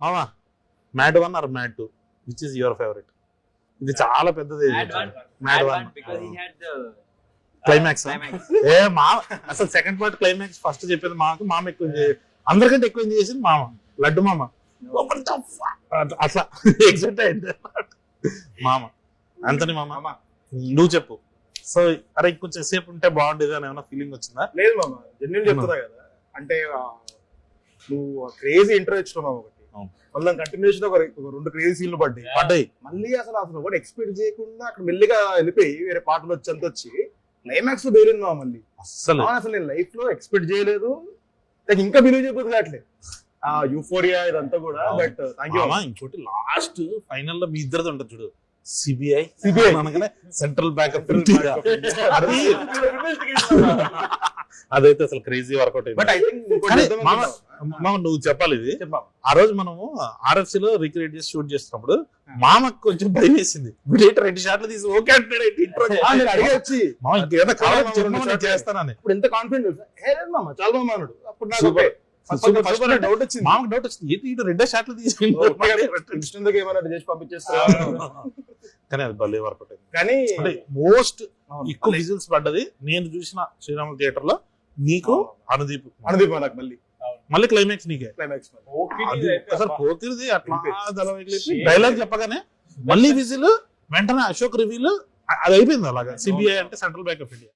మామా mad 1 or mad 2 which is your favourite? ఇది చాలా పెద్దది. Mad 1 climax. ఏ మామ అసలు సెకండ్ పార్ట్ క్లైమాక్స్ ఫస్ట్ చెప్పేది మాకు. మామ ఎక్కువ అందరికంటే ఎక్కువ ఎంజాయ్ చేసింది మామ. లడ్డు మామ అట్లా ఎగ్జైట్ అయింది మామ. అంతని మామ నువ్వు చెప్పు. సో అరే కొంచెం సేపు ఉంటే బాగుండేది అని ఏమైనా ఫీలింగ్ వచ్చిందా? లేదు మామ, జెన్యున్ చెప్తున్నా కదా. అంటే నువ్వు క్రేజీ ఇంటర్వ్యూ ఇచ్చినావు ఒకటి, మళ్ళీ కంటిన్యూషన్ ఒక 2 క్రేజీ సీన్లు పడ్డాయి. మళ్ళీ అసలు ఒకటి ఎక్స్పెక్ట్ చేయకుండా అక్కడ మెల్లిగా వెళ్ళిపోయి వేరే పాటలు వచ్చి అంత వచ్చి క్లైమాక్స్ బేరింది మా మళ్ళీ. అసలు నేను లైఫ్ లో ఎక్స్పెక్ట్ చేయలేదు, నాకు ఇంకా బిలీవ్ చేయబోతుంది అట్లే ఆ యూఫోరియా ఇదంతా కూడా. But thank you. ఇంకోటి లాస్ట్ ఫైనల్ లో మీ ఇద్దరిది ఉంటుంది చూడు, సిబిఐ అనగానే సెంట్రల్ బ్యాంక్ ఆఫ్ ఇండియా, అదైతే అసలు క్రేజీ వర్కౌట్ అయింది. బట్ ఐ థింక్ మామ నువ్వు చెప్పాలి ఇది. ఆ రోజు మనము RFC లో రీక్రియేట్ చేసి షూట్ చేస్తున్నప్పుడు మామకు కొంచెం భయం వేసింది. 2 షాట్లు తీసి ఓకే అంటాడు అడిగొచ్చి మామ ఇంకేదో కావాలి చేస్తానని. ఇప్పుడు ఎంత కాన్ఫిడెంట్ మామ, చాలా మామ అన్నాడు. అప్పుడు నాకు డౌట్ వచ్చింది, మామకు డౌట్ వచ్చింది, ఏంటి 2 షాట్లు తీసి ఏమన్నా చేసి పంపించేస్తారు. కానీ అది భలే వర్కౌట్ అయింది. కానీ మోస్ట్ ఎక్కువ విజిల్స్ పడ్డది నేను చూసిన శ్రీరాములు థియేటర్ లో నీకు అనుదీప్ నాకు మళ్ళీ క్లైమాక్స్ నీకే. క్లైమాక్స్ అసలు పోకిరిది అట్లా డైలాగ్ చెప్పగానే మళ్ళీ విజిల్ వెంటనే అశోక్ రివ్యూలు అది అయిపోయింది. అలాగా సిబిఐ అంటే సెంట్రల్ బ్యాంక్ ఆఫ్ ఇండియా.